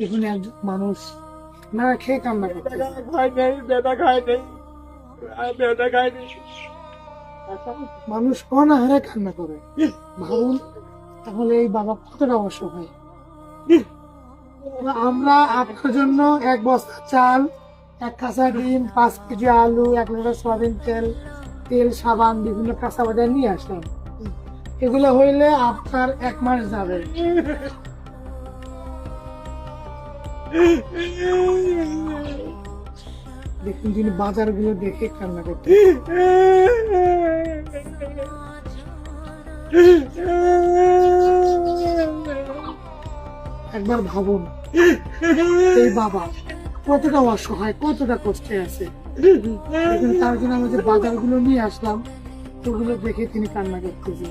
এখানে একজন মানুষ না খেয়ে কান্না করতে মানুষ অনাহারে কান্না করে। ভাবুন তাহলে এই বাবা কতটা অসহায়। আমরা আপনার জন্য 1 বস্তা চাল, 1 কাঁচা ডিম, 5 কেজি আলু, 1 লিটার সয়াবিন তেল, সাবান, বিভিন্ন কাঁচা বাজার নিয়ে আসলাম। এগুলো হইলে আপনার 1 মাস যাবে। দেখুন তিনি বাজারগুলো দেখে কান্না করতে। একবার ভাবুন এই বাবা কতটা অসহায়, কতটা কষ্টে আছে। তার জন্য আমরা যে বাজারগুলো নিয়ে আসলাম ওগুলো দেখে তিনি কান্না করতেছে।